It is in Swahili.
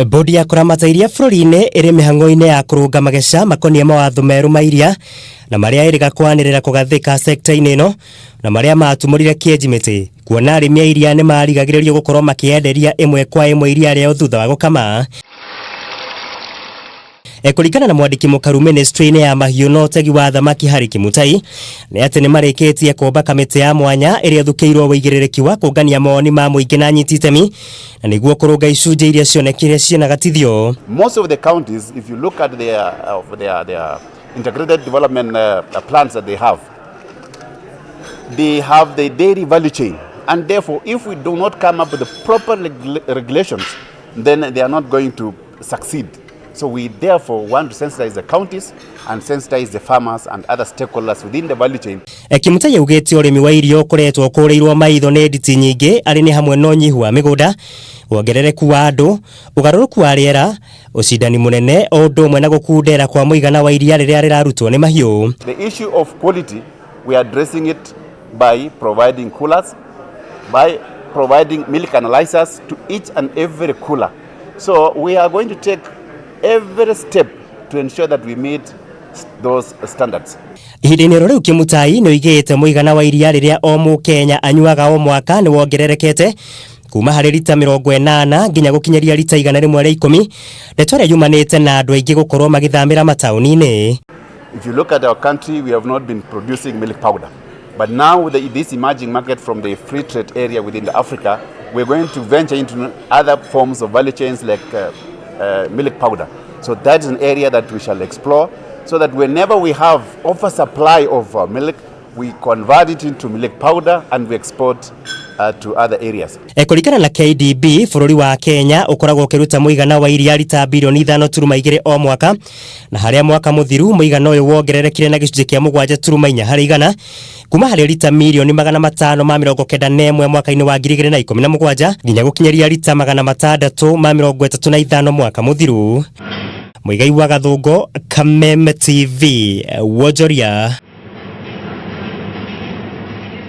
Bodi ya kuramata iria bũrũri-inĩ ĩrĩ mĩhang'o-inĩ ya kũrũnga mageca makonie mawatho meru ma iria na marĩa ĩrĩga kwanĩrĩra kũgathĩka sekta-inĩ ĩno na marĩa matumũrire kĩenjimĩtĩ kuona arĩmi a iria nĩ marigagĩrĩrio gũkorwo makĩenderia ĩmwe kwa ĩmwe iria rĩao thutha wa gũkama. Kũringana na mwandĩki mũkaru ministry-inĩ ya mahiũ na ũtegi wa thamaki Harĩ Kimutai nĩ atĩ nĩ marĩkĩtie kũmba kamĩtĩ ya mwanya ĩrĩa thukĩirwo wĩigĩrĩrĩki wa kũngania mawoni ma mũingĩ na anyiti itemi na nĩguo kũrũnga icunjĩ iria cionekire ciĩna gatithio. Most of the counties, if you look at their integrated development plans that they have the dairy value chain, and therefore if we do not come up with the proper regulations, then they are not going to succeed. So we therefore want to sensitize the counties and sensitize the farmers and other stakeholders within the value chain. Kimutai yaugĩte ũrĩmi wa irio ũkoretwo kũrĩirwo maitho nĩ nditi nyingĩ arĩ nĩ hamwe na ũnyihu wa mĩgũnda, wongerereku wa andũ, ũgarũrũku wa rĩera, ũcindani mũnene o ũndũ ũmwe na gũkundera kwa mũigana wa iria rĩrĩa rĩrarutwo nĩ mahiũ. The issue of quality, we are addressing it by providing coolers, by providing milk analyzers to each and every cooler. So we are going to take every step to ensure that we meet those standards. Ihinda-inĩ rĩu Kimutai nĩ oigĩte mũigana wa iria rĩrĩa o Mũkenya anyuaga o mwaka nĩ wongererekete kuma harĩ lita 80 nginya gũkinyaria lita 110, ndeto ĩrĩa yumanĩte na andũ aingĩ gũkorwo magĩthamĩra mataũni-inĩ. If you look at our country, we have not been producing milk powder. But now with this emerging market from the free trade area within Africa, we're going to venture into other forms of value chains like milk powder. So that is an area that we shall explore so that whenever we have oversupply of milk, we convert it into milk powder and we export to other areas. Kũringana na KDB, bũrũri wa Kenya ũkoragwo ũkĩruta mũigana wa iria lita bilioni 5.2 o mwaka, na harĩa mwaka mũthiru mũigana ũyũ wongererekire na gĩcunjĩ kĩa 7.4 harĩ igana kuma harĩ lita milioni 591 mwaka-inĩ wa 2017 nginya gũkinyaria lita 635 mwaka mũthiru. Mũigai wa Gathũngo, Kameme TV, Wonjoria.